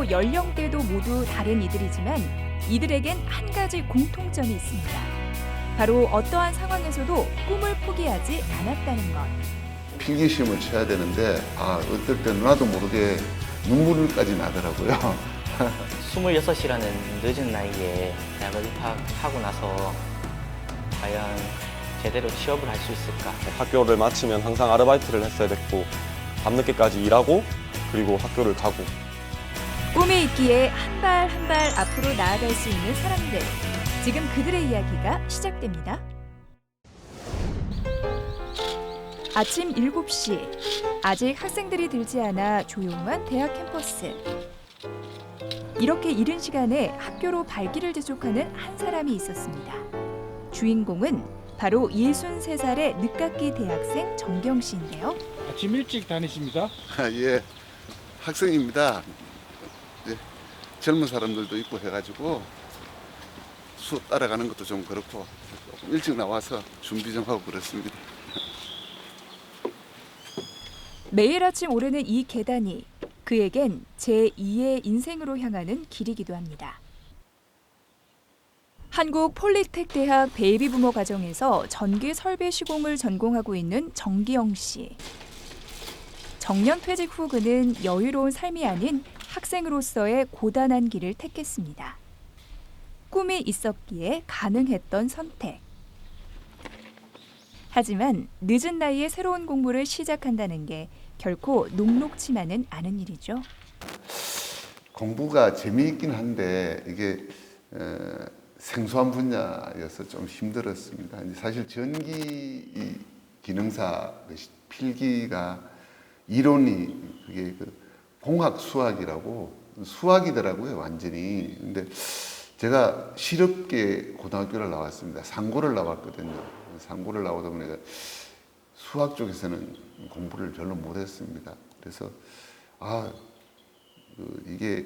나이도 연령대도 모두 다른 이들이지만 이들에겐 한 가지 공통점이 있습니다. 바로 어떠한 상황에서도 꿈을 포기하지 않았다는 것. 필기시험을 쳐야 되는데 어떨 때는 나도 모르게 눈물까지 나더라고요. 26이라는 늦은 나이에 대학을 입학하고 나서 과연 제대로 취업을 할 수 있을까? 학교를 마치면 항상 아르바이트를 했어야 됐고 밤늦게까지 일하고 그리고 학교를 가고 꿈이 있기에 한 발 한 발 앞으로 나아갈 수 있는 사람들. 지금 그들의 이야기가 시작됩니다. 아침 7시. 아직 학생들이 들지 않아 조용한 대학 캠퍼스. 이렇게 이른 시간에 학교로 발길을 재촉하는 한 사람이 있었습니다. 주인공은 바로 63살의 늦깎이 대학생 정경 씨인데요. 아침 일찍 다니십니다. 예, 학생입니다. 예, 젊은 사람들도 있고 해가지고 수업 따라가는 것도 좀 그렇고 조금 일찍 나와서 준비 좀 하고 그렇습니다. 매일 아침 오르는 이 계단이 그에겐 제2의 인생으로 향하는 길이기도 합니다. 한국 폴리텍대학 베이비부머 과정에서 전기 설비 시공을 전공하고 있는 정기영 씨. 정년 퇴직 후 그는 여유로운 삶이 아닌 학생으로서의 고단한 길을 택했습니다. 꿈이 있었기에 가능했던 선택. 하지만 늦은 나이에 새로운 공부를 시작한다는 게 결코 녹록지만은 않은 일이죠. 공부가 재미있긴 한데 이게 생소한 분야여서 좀 힘들었습니다. 사실 전기 기능사 필기가 이론이 그게 공학 수학이라고 수학이더라고요, 완전히. 근데 제가 실업계 고등학교를 나왔습니다. 상고를 나왔거든요. 상고를 나오다 보니까 수학 쪽에서는 공부를 별로 못했습니다. 그래서 이게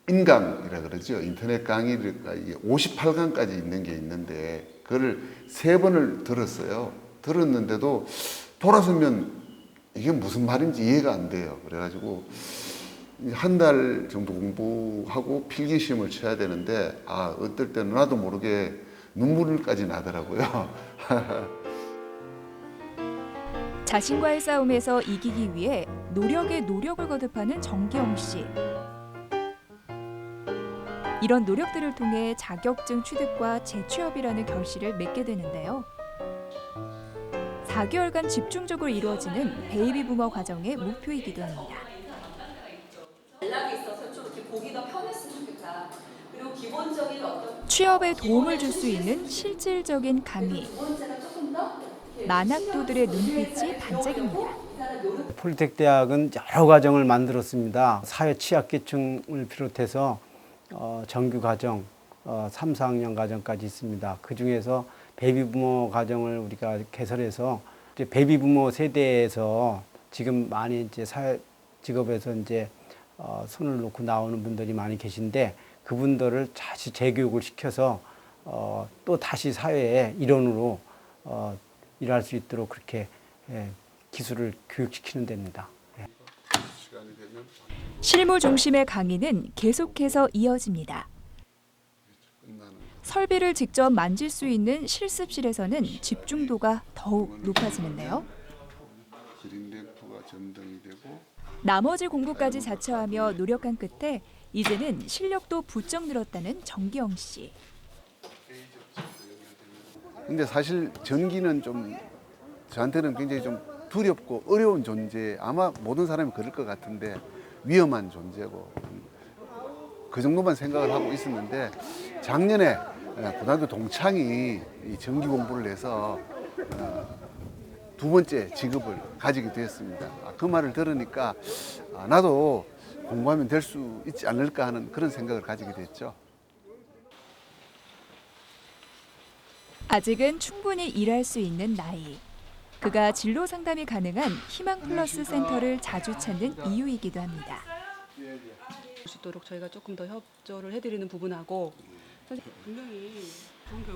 인강이라 그러죠. 인터넷 강의가 이게 58강까지 있는 게 있는데 그걸 3번을 들었어요. 들었는데도 돌아서면 이게 무슨 말인지 이해가 안 돼요. 그래가지고 한 달 정도 공부하고 필기시험을 쳐야 되는데 어떨 때는 나도 모르게 눈물까지 나더라고요. 자신과의 싸움에서 이기기 위해 노력에 노력을 거듭하는 정기영 씨. 이런 노력들을 통해 자격증 취득과 재취업이라는 결실을 맺게 되는데요. 4개월간 집중적으로 이루어지는 베이비부머 과정의 목표이기도 합니다. 연락이 있어서 좀 이렇게 보기 더 편했으면 좋겠다. 그리고 기본적인 어떤 취업에 도움을 줄 수 있는 실질적인 강의. 두 번째가 조금 더 만학도들의 눈빛이 반짝입니다. 폴리텍 대학은 여러 과정을 만들었습니다. 사회 취약계층을 비롯해서 정규 과정, 3, 4학년 과정까지 있습니다. 그 중에서 베이비부머 과정을 우리가 개설해서 이제 베이비부머 세대에서 지금 많이 이제 사회 직업에서 이제 손을 놓고 나오는 분들이 많이 계신데 그분들을 다시 재교육을 시켜서 또 다시 사회의 일원으로 일할 수 있도록 그렇게 기술을 교육시키는 데입니다. 실무 중심의 강의는 계속해서 이어집니다. 설비를 직접 만질 수 있는 실습실에서는 집중도가 더욱 높아지는데요. 나머지 공부까지 자처하며 노력한 끝에 이제는 실력도 부쩍 늘었다는 정기영 씨. 근데 사실 전기는 좀 저한테는 굉장히 좀 두렵고 어려운 존재, 아마 모든 사람이 그럴 것 같은데 위험한 존재고 그 정도만 생각을 하고 있었는데 작년에 고등학교 동창이 이 전기 공부를 해서 2번째 직업을 가지게 되었습니다. 그 말을 들으니까 나도 공부하면 될 수 있지 않을까 하는 그런 생각을 가지게 됐죠. 아직은 충분히 일할 수 있는 나이. 그가 진로 상담이 가능한 희망플러스 센터를 자주 찾는 이유이기도 합니다. 수 있도록 저희가 조금 더 협조를 해드리는 부분하고 분명히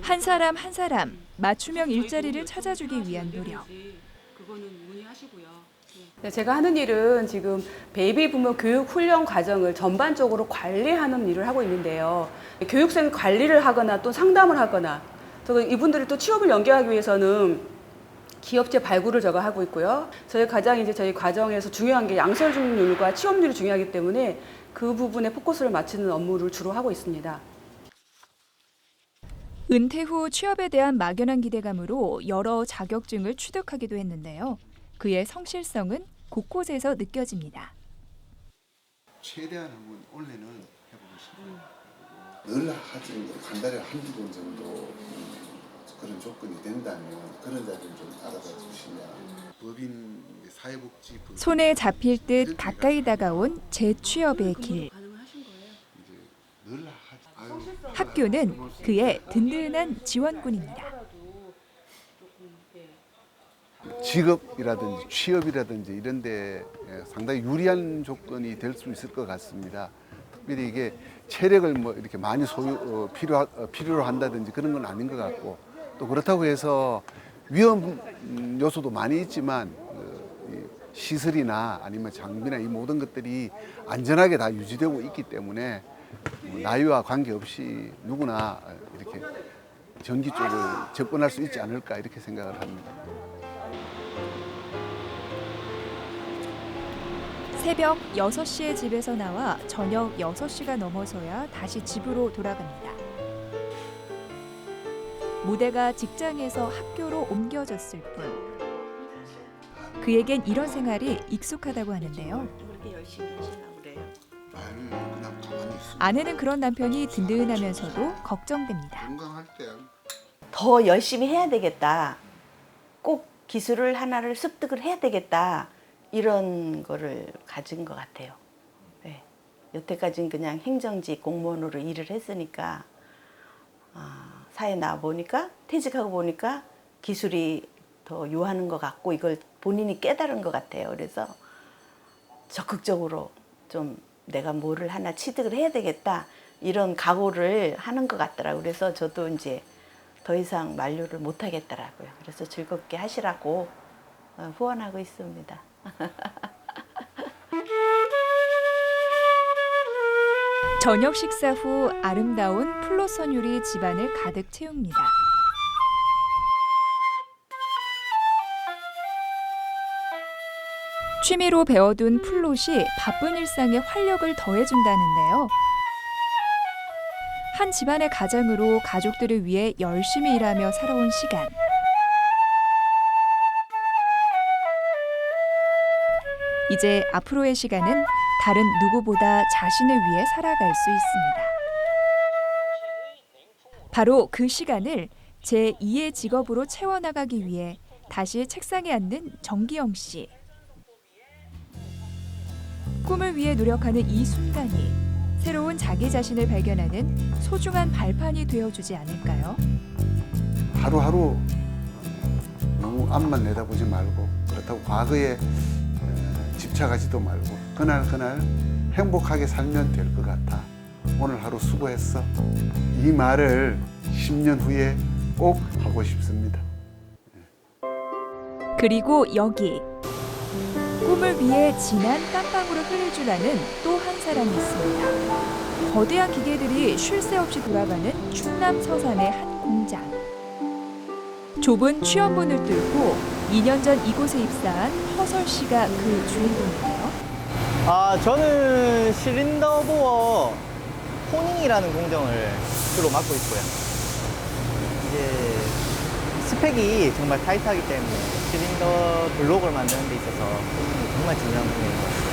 한 사람 한 사람 맞춤형 일자리를 찾아주기 위한 노력. 그거는 문의하시고요. 네, 제가 하는 일은 지금 베이비 부모 교육 훈련 과정을 전반적으로 관리하는 일을 하고 있는데요. 교육생 관리를 하거나 또 상담을 하거나 또 이분들이 또 취업을 연계하기 위해서는 기업체 발굴을 제가 하고 있고요. 저희 과정에서 중요한 게 양설률과 취업률이 중요하기 때문에 그 부분에 포커스를 맞추는 업무를 주로 하고 있습니다. 은퇴 후 취업에 대한 막연한 기대감으로 여러 자격증을 취득하기도 했는데요. 그의 성실성은 곳곳에서 느껴집니다. 최대한 한번 올해는 해보고 싶어요. 늘 하지 한 달에 한두 번 정도 그런 조건이 된다면 그런 자리를 좀 알아봐 주시면 법인 사회복지 손에 잡힐 듯 가까이 다가온 재취업의 길. 늘 하지. 학교는 그의 든든한 지원군입니다. 직업이라든지 취업이라든지 이런 데 상당히 유리한 조건이 될 수 있을 것 같습니다. 특별히 이게 체력을 뭐 이렇게 많이 필요로 한다든지 그런 건 아닌 것 같고 또 그렇다고 해서 위험 요소도 많이 있지만 시설이나 아니면 장비나 이 모든 것들이 안전하게 다 유지되고 있기 때문에 나이와 관계없이 누구나 이렇게 전기 쪽을 접근할 수 있지 않을까 이렇게 생각을 합니다. 새벽 6시에 집에서 나와 저녁 6시가 넘어서야 다시 집으로 돌아갑니다. 무대가 직장에서 학교로 옮겨졌을 뿐 그에겐 이런 생활이 익숙하다고 하는데요. 그냥 가만히 있어. 아내는 그런 남편이 든든하면서도 걱정됩니다. 건강할 때 더 열심히 해야 되겠다. 꼭 기술을 하나를 습득을 해야 되겠다. 이런 거를 가진 것 같아요. 네. 여태까지는 그냥 행정직 공무원으로 일을 했으니까 사회에 나와 보니까 퇴직하고 보니까 기술이 더 요하는 것 같고 이걸 본인이 깨달은 것 같아요. 그래서 적극적으로 좀 내가 뭐를 하나 취득을 해야 되겠다 이런 각오를 하는 것 같더라고요. 그래서 저도 이제 더 이상 만류를 못 하겠더라고요. 그래서 즐겁게 하시라고 후원하고 있습니다. 저녁 식사 후 아름다운 플로선율이 집안을 가득 채웁니다. 취미로 배워둔 플롯이 바쁜 일상에 활력을 더해준다는데요. 한 집안의 가장으로 가족들을 위해 열심히 일하며 살아온 시간. 이제 앞으로의 시간은 다른 누구보다 자신을 위해 살아갈 수 있습니다. 바로 그 시간을 제2의 직업으로 채워나가기 위해 다시 책상에 앉는 정기영 씨. 꿈을 위해 노력하는 이 순간이 새로운 자기 자신을 발견하는 소중한 발판이 되어주지 않을까요? 하루하루 너무 앞만 내다보지 말고 그렇다고 과거에 집착하지도 말고 그날 행복하게 살면 될 것 같아. 오늘 하루 수고했어. 이 말을 10년 후에 꼭 하고 싶습니다. 그리고 여기 꿈을 위해 진한 땀방울을 흘릴 줄 아는 또 한 사람이 있습니다. 거대한 기계들이 쉴 새 없이 돌아가는 충남 서산의 한 공장. 좁은 취업문을 뚫고 2년 전 이곳에 입사한 허설 씨가 그 주인공인데요. 저는 실린더 보어 호닝이라는 공정을 주로 맡고 있고요. 이제 스펙이 정말 타이트하기 때문에 실린더 블록을 만드는 데 있어서 정말 중요한 부분인 것 같아요.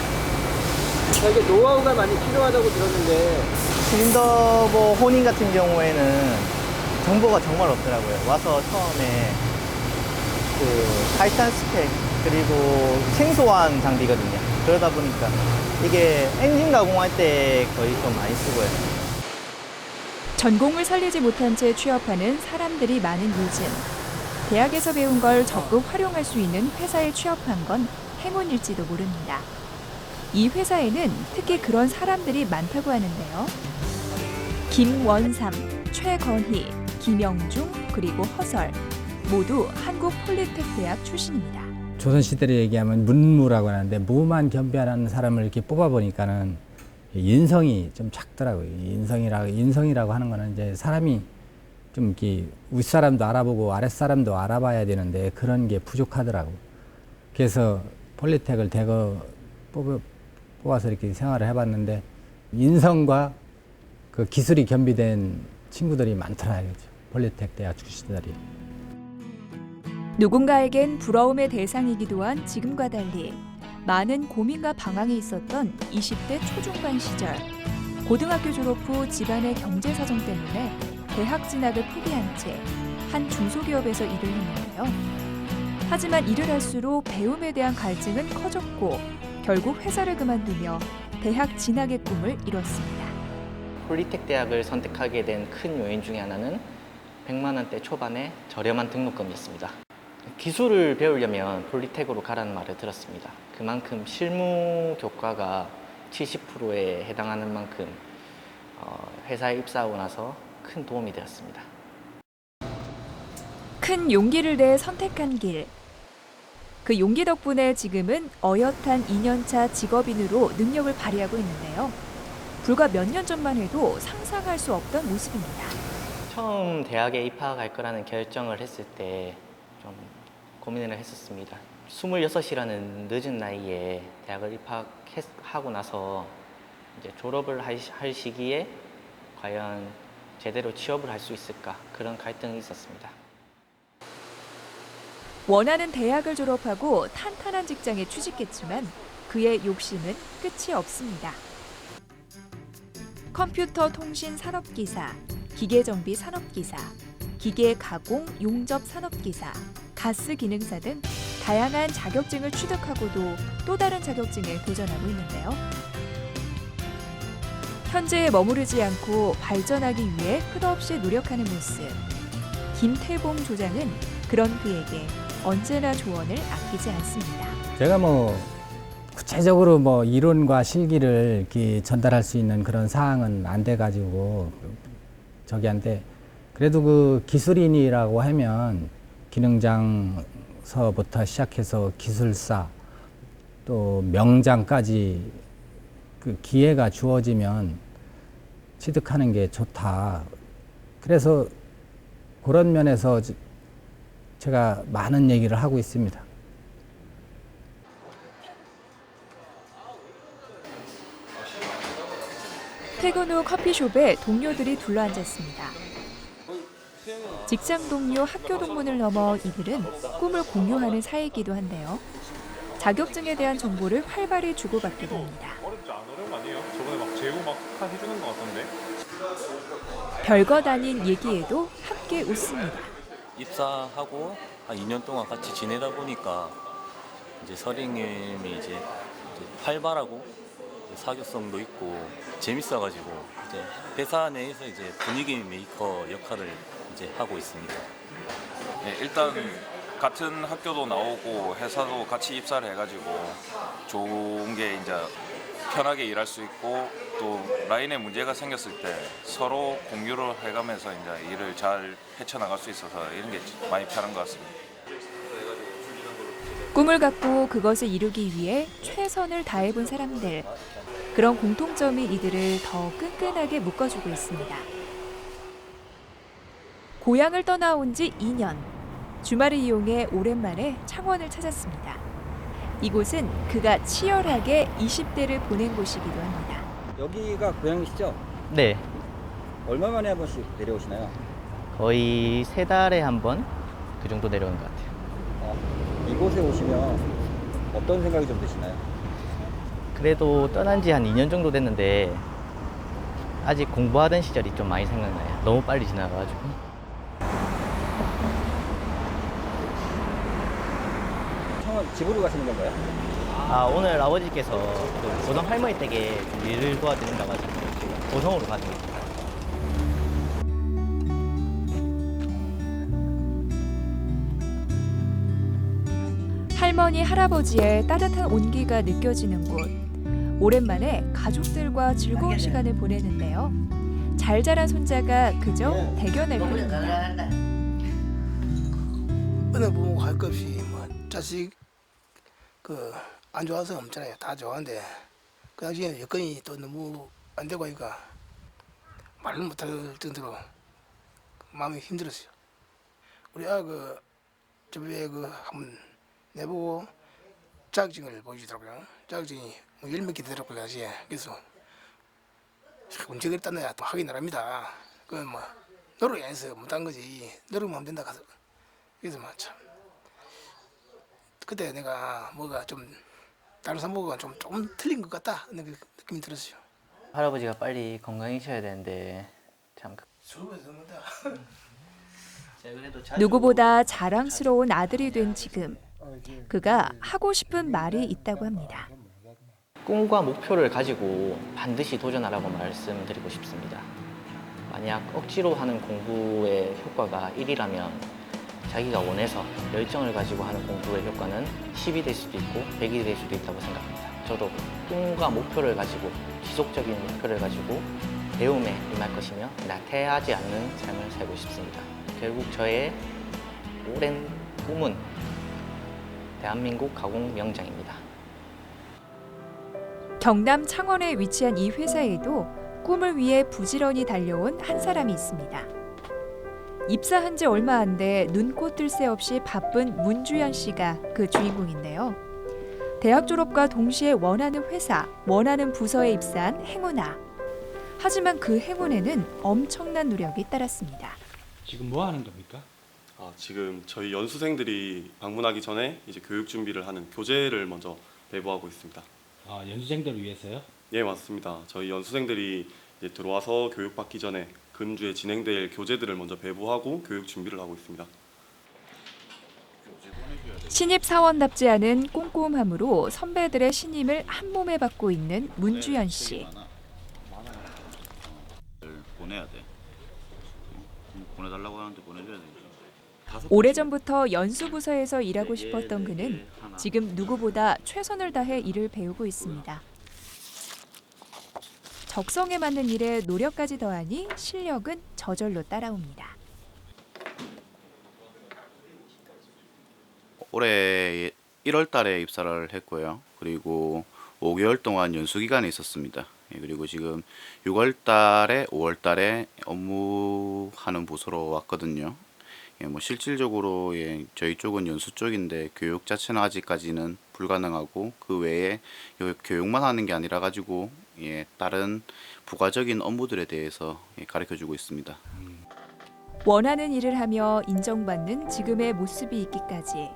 이게 노하우가 많이 필요하다고 들었는데 실린더 뭐 호닝 같은 경우에는 정보가 정말 없더라고요. 와서 처음에 그 타이트한 스펙 그리고 생소한 장비거든요. 그러다 보니까 이게 엔진 가공할 때 거의 좀 많이 쓰고요. 전공을 살리지 못한 채 취업하는 사람들이 많은 요즘. 대학에서 배운 걸 적극 활용할 수 있는 회사에 취업한 건 행운일지도 모릅니다. 이 회사에는 특히 그런 사람들이 많다고 하는데요. 김원삼, 최건희, 김영중, 그리고 허설 모두 한국폴리텍대학 출신입니다. 조선시대로 얘기하면 문무라고 하는데 무만 겸비하는 사람을 이렇게 뽑아보니까는 인성이 좀 작더라고요. 인성이라고 하는 거는 이제 사람이 좀 이렇게 윗사람도 알아보고 아랫사람도 알아봐야 되는데 그런 게 부족하더라고요. 그래서 폴리텍을 대거 뽑아서 이렇게 생활을 해봤는데 인성과 그 기술이 겸비된 친구들이 많더라고요. 폴리텍 대학 출신들이. 누군가에겐 부러움의 대상이기도 한 지금과 달리 많은 고민과 방황이 있었던 20대 초중반 시절. 고등학교 졸업 후 집안의 경제 사정 때문에 대학 진학을 포기한 채 한 중소기업에서 일을 했는데요. 하지만 일을 할수록 배움에 대한 갈증은 커졌고 결국 회사를 그만두며 대학 진학의 꿈을 이뤘습니다. 폴리텍 대학을 선택하게 된 큰 요인 중에 하나는 100만 원대 초반의 저렴한 등록금이었습니다. 기술을 배우려면 폴리텍으로 가라는 말을 들었습니다. 그만큼 실무 교과가 70%에 해당하는 만큼 회사에 입사하고 나서 큰 도움이 되었습니다. 큰 용기를 내 선택한 길. 그 용기 덕분에 지금은 어엿한 2년차 직업인으로 능력을 발휘하고 있는데요. 불과 몇 년 전만 해도 상상할 수 없던 모습입니다. 처음 대학에 입학할 거라는 결정을 했을 때 좀 고민을 했었습니다. 26이라는 늦은 나이에 대학을 입학하고 나서 이제 졸업을 할 시기에 과연 제대로 취업을 할 수 있을까, 그런 갈등이 있었습니다. 원하는 대학을 졸업하고 탄탄한 직장에 취직했지만 그의 욕심은 끝이 없습니다. 컴퓨터 통신 산업기사, 기계정비 산업기사, 기계 가공 용접 산업기사, 가스 기능사 등 다양한 자격증을 취득하고도 또 다른 자격증에 도전하고 있는데요. 현재에 머무르지 않고 발전하기 위해 끝없이 노력하는 모습. 김태봉 조장은 그런 그에게 언제나 조언을 아끼지 않습니다. 제가 구체적으로 이론과 실기를 이렇게 전달할 수 있는 그런 사항은 안 돼가지고 저기한테 그래도 그 기술인이라고 하면 기능장서부터 시작해서 기술사 또 명장까지 그 기회가 주어지면 취득하는 게 좋다. 그래서 그런 면에서 제가 많은 얘기를 하고 있습니다. 퇴근 후 커피숍에 동료들이 둘러앉았습니다. 직장 동료, 학교 동문을 넘어 이들은 꿈을 공유하는 사이이기도 한데요. 자격증에 대한 정보를 활발히 주고받기도 합니다. 어렵지 않은 아니에요? 저번에 재고 해주는 것 같던데. 별것 아닌 얘기에도 함께 웃습니다. 입사하고 한 2년 동안 같이 지내다 보니까 이제 서링님이 이제 활발하고 사교성도 있고 재밌어가지고 이제 회사 내에서 이제 분위기 메이커 역할을 이제 하고 있습니다. 네, 일단 같은 학교도 나오고 회사도 같이 입사를 해가지고 좋은 게 이제 편하게 일할 수 있고 또 라인에 문제가 생겼을 때 서로 공유를 해가면서 이제 일을 잘 헤쳐나갈 수 있어서 이런 게 많이 편한 것 같습니다. 꿈을 갖고 그것을 이루기 위해 최선을 다해본 사람들. 그런 공통점이 이들을 더 끈끈하게 묶어주고 있습니다. 고향을 떠나온 지 2년. 주말을 이용해 오랜만에 창원을 찾았습니다. 이곳은 그가 치열하게 20대를 보낸 곳이기도 합니다. 여기가 고향이시죠? 네, 얼마 만에 한 번씩 내려오시나요? 거의 3달에 한 번 그 정도 내려오는 것 같아요. 이곳에 오시면 어떤 생각이 좀 드시나요? 그래도 떠난 지 한 2년 정도 됐는데 아직 공부하던 시절이 좀 많이 생각나요. 너무 빨리 지나가가지고. 창원 집으로 가시는 건가요? 오늘 아버지께서 그 고성 할머니 댁에 좀 일을 도와드린다고 하셔서 고성으로 가는 거예요. 할머니, 할아버지의 따뜻한 온기가 느껴지는 곳. 오랜만에 가족들과 즐거운 시간을 보내는데요. 잘 자란 손자가 그저 대견할 뿐입니다. 어느 부모가 할 것 없이 자식 그 안 좋아서 없잖아요. 다 좋아하는데 그 당시에 여건이 또 너무 안 되고 하니까 말을 못할 정도로 마음이 힘들었어요. 우리 아그 저번에 그 한번 내보고 자격증을 보여주더라고요. 자격증이 뭐 10몇 개 되더라고요 당시에. 그래서 언제 그랬다네 또 하긴 나랍니다. 그건 뭐 노력이 안 해서 못한 거지. 노력만 하면 된다 가서. 그래서 막 참 그때 내가 뭐가 좀 다른 사람보다 좀 틀린 것 같다 하는 느낌이 들었어요. 할아버지가 빨리 건강해져야 되는데 참. 누구보다 자랑스러운 아들이 된 지금 그가 하고 싶은 말이 있다고 합니다. 꿈과 목표를 가지고 반드시 도전하라고 말씀드리고 싶습니다. 만약 억지로 하는 공부의 효과가 1이라면 자기가 원해서 열정을 가지고 하는 공부의 효과는 10이 될 수도 있고 100이 될 수도 있다고 생각합니다. 저도 꿈과 목표를 가지고 지속적인 목표를 가지고 배움에 임할 것이며 나태하지 않는 삶을 살고 싶습니다. 결국 저의 오랜 꿈은 대한민국 가공 명장입니다. 경남 창원에 위치한 이 회사에도 꿈을 위해 부지런히 달려온 한 사람이 있습니다. 입사한 지 얼마 안 돼 눈코 뜰 새 없이 바쁜 문주연 씨가 그 주인공인데요. 대학 졸업과 동시에 원하는 회사, 원하는 부서에 입사한 행운아. 하지만 그 행운에는 엄청난 노력이 따랐습니다. 지금 뭐 하는 겁니까? 지금 저희 연수생들이 방문하기 전에 이제 교육 준비를 하는 교재를 먼저 배부하고 있습니다. 연수생들을 위해서요? 예, 맞습니다. 저희 연수생들이 이제 들어와서 교육받기 전에 금주에 진행될 교재들을 먼저 배부하고 교육 준비를 하고 있습니다. 신입 사원답지 않은 꼼꼼함으로 선배들의 신임을 한 몸에 받고 있는 문주연 씨. 보내야 돼. 보내달라고 하는데 보내줘야 돼. 오래전부터 연수부서에서 일하고 싶었던 그는 지금 누구보다 최선을 다해 일을 배우고 있습니다. 적성에 맞는 일에 노력까지 더하니 실력은 저절로 따라옵니다. 올해 1월 달에 입사를 했고요. 그리고 5개월 동안 연수 기간에 있었습니다. 그리고 지금 6월 달에 5월 달에 업무하는 부서로 왔거든요. 뭐 실질적으로 저희 쪽은 연수 쪽인데 교육 자체는 아직까지는 불가능하고 그 외에 교육만 하는 게 아니라 가지고 다른 부가적인 업무들에 대해서 가르쳐주고 있습니다. 원하는 일을 하며 인정받는 지금의 모습이 있기까지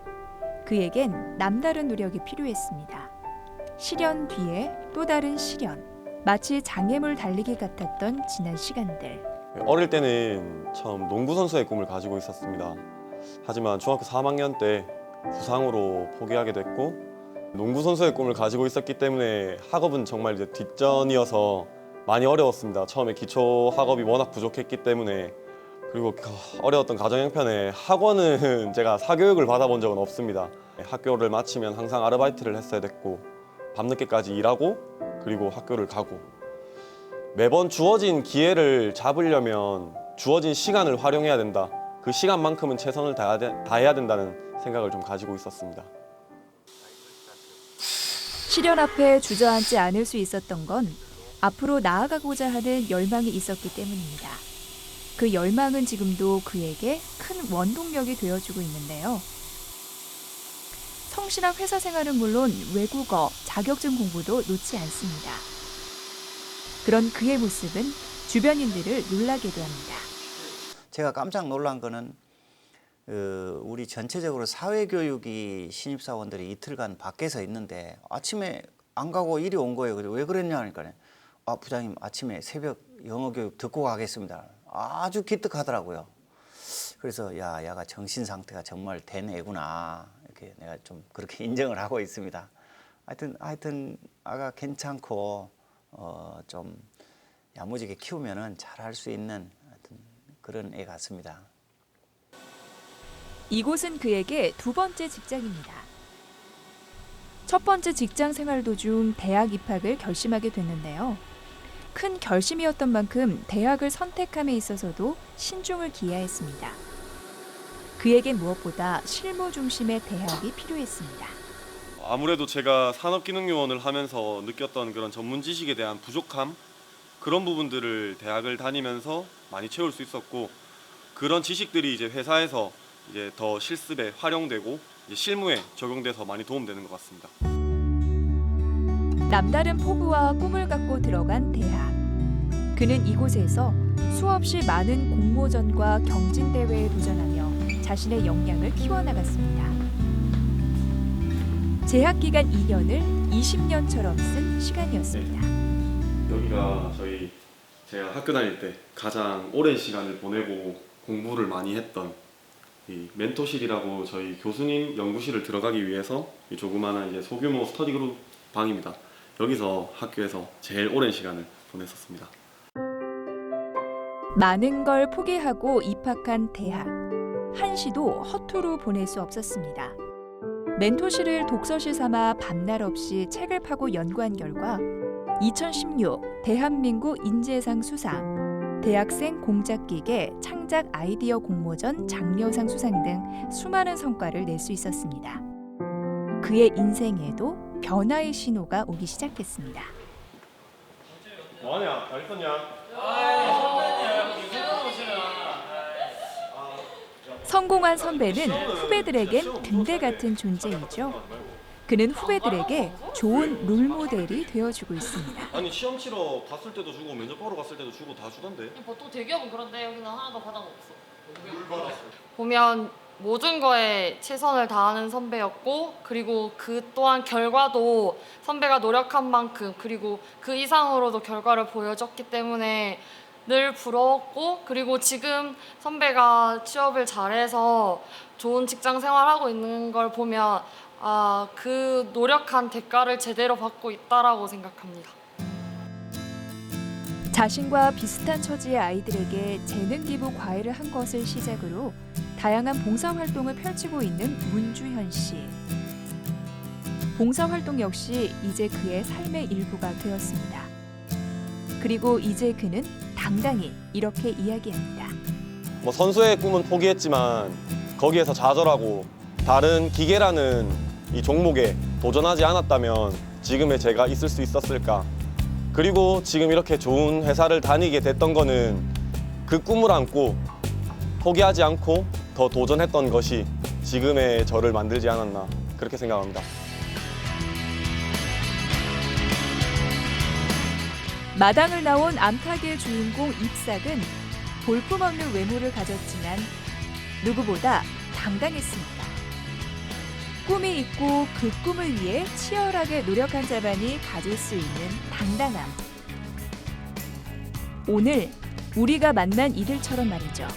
그에겐 남다른 노력이 필요했습니다. 시련 뒤에 또 다른 시련. 마치 장애물 달리기 같았던 지난 시간들. 어릴 때는 처음 농구 선수의 꿈을 가지고 있었습니다. 하지만 중학교 3학년 때 부상으로 포기하게 됐고 농구 선수의 꿈을 가지고 있었기 때문에 학업은 정말 이제 뒷전이어서 많이 어려웠습니다. 처음에 기초 학업이 워낙 부족했기 때문에 그리고 어려웠던 가정 형편에 학원은 제가 사교육을 받아본 적은 없습니다. 학교를 마치면 항상 아르바이트를 했어야 됐고 밤늦게까지 일하고 그리고 학교를 가고 매번 주어진 기회를 잡으려면 주어진 시간을 활용해야 된다. 그 시간만큼은 최선을 다해야 된다는 생각을 좀 가지고 있었습니다. 시련 앞에 주저앉지 않을 수 있었던 건 앞으로 나아가고자 하는 열망이 있었기 때문입니다. 그 열망은 지금도 그에게 큰 원동력이 되어주고 있는데요. 성실한 회사 생활은 물론 외국어, 자격증 공부도 놓지 않습니다. 그런 그의 모습은 주변인들을 놀라게도 합니다. 제가 깜짝 놀란 거는 우리 전체적으로 사회교육이 신입사원들이 이틀간 밖에서 있는데 아침에 안 가고 이리 온 거예요. 그래서 왜 그랬냐 하니까 부장님 아침에 새벽 영어교육 듣고 가겠습니다. 아주 기특하더라고요. 그래서 야가 정신 상태가 정말 된 애구나 이렇게 내가 좀 그렇게 인정을 하고 있습니다. 하여튼 아가 괜찮고 좀 야무지게 키우면은 잘할 수 있는 그런 애 같습니다. 이곳은 그에게 두 번째 직장입니다. 첫 번째 직장 생활 도중 대학 입학을 결심하게 됐는데요. 큰 결심이었던 만큼 대학을 선택함에 있어서도 신중을 기하했습니다. 그에겐 무엇보다 실무 중심의 대학이 필요했습니다. 아무래도 제가 산업기능요원을 하면서 느꼈던 그런 전문 지식에 대한 부족함, 그런 부분들을 대학을 다니면서 많이 채울 수 있었고, 그런 지식들이 이제 회사에서 이제 더 실습에 활용되고 이제 실무에 적용돼서 많이 도움되는 것 같습니다. 남다른 포부와 꿈을 갖고 들어간 대학. 그는 이곳에서 수없이 많은 공모전과 경진대회에 도전하며 자신의 역량을 키워나갔습니다. 재학 기간 2년을 20년처럼 쓴 시간이었습니다. 여기가 제가 학교 다닐 때 가장 오랜 시간을 보내고 공부를 많이 했던 이 멘토실이라고 저희 교수님 연구실을 들어가기 위해서 이 조그마한 이제 소규모 스터디 그룹 방입니다. 여기서 학교에서 제일 오랜 시간을 보냈었습니다. 많은 걸 포기하고 입학한 대학. 한시도 허투루 보낼 수 없었습니다. 멘토실을 독서실 삼아 밤낮 없이 책을 파고 연구한 결과 2016 대한민국 인재상 수상, 대학생 공작기계 창작 아이디어 공모전 장려상 수상 등 수많은 성과를 낼 수 있었습니다. 그의 인생에도 변화의 신호가 오기 시작했습니다. 뭐하냐? 잘 있었냐? 성공한 선배는 후배들에겐 등대 같은 존재이죠. 그는 후배들에게 좋은 롤모델이 되어주고 있습니다. 아니 시험 치러 갔을 때도 주고 면접 보러 갔을 때도 주고 다 주던데. 보통 대기업은 그런데 여기는 하나도 받은 거 없어. 물 받았어. 보면 모든 거에 최선을 다하는 선배였고, 그리고 그 또한 결과도 선배가 노력한 만큼 그리고 그 이상으로도 결과를 보여줬기 때문에 늘 부러웠고, 그리고 지금 선배가 취업을 잘해서 좋은 직장 생활하고 있는 걸 보면 그 노력한 대가를 제대로 받고 있다라고 생각합니다. 자신과 비슷한 처지의 아이들에게 재능 기부 과외를 한 것을 시작으로 다양한 봉사활동을 펼치고 있는 문주현 씨. 봉사활동 역시 이제 그의 삶의 일부가 되었습니다. 그리고 이제 그는 당당히 이렇게 이야기합니다. 선수의 꿈은 포기했지만 거기에서 좌절하고 다른 기계라는 이 종목에 도전하지 않았다면 지금의 제가 있을 수 있었을까? 그리고 지금 이렇게 좋은 회사를 다니게 됐던 거는 그 꿈을 안고 포기하지 않고 더 도전했던 것이 지금의 저를 만들지 않았나, 그렇게 생각합니다. 마당을 나온 암탉의 주인공 잎삭은 볼품없는 외모를 가졌지만 누구보다 당당했습니다. 꿈이 있고 그 꿈을 위해 치열하게 노력한 자만이 가질 수 있는 당당함. 오늘 우리가 만난 이들처럼 말이죠.